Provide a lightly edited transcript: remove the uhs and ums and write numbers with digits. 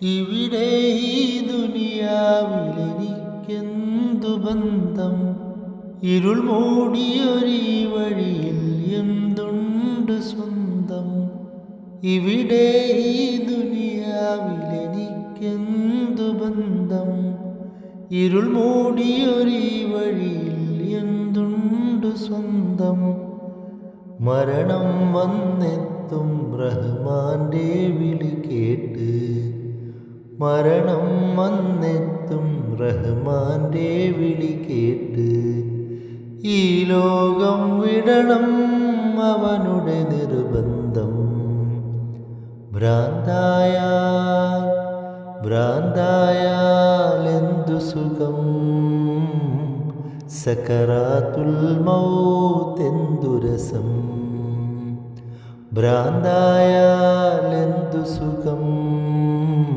ഇവിടെ ഈ ദുനിയാവിലെനിക്കെന്തു ബന്ധം? ഇരുൾ മൂടിയൊരീ വഴിയിൽ എന്തുണ്ട് സ്വന്തം? ഇവിടെ ഈ ദുനിയാവിലെനിക്കെന്തു ബന്ധം? ഇരുൾ മൂടിയൊരീ വഴിയിൽ എന്തുണ്ട് സ്വന്തം? മരണം വന്നെത്തും റഹ്മാന്റെ വിളി കേട്ട്, മരണം വന്നെത്തും റഹ്മാന്റെ വിളി കേട്ട്, ഈ ലോകം വിടണം അവനുടെ നിർബന്ധം. ഭ്രാന്തായാൽ എന്തു സുഖം, സക്കറാത്തുൽ മൗത്ത് എന്തു രസം. ഭ്രാന്തായാൽ എന്തു സുഖം,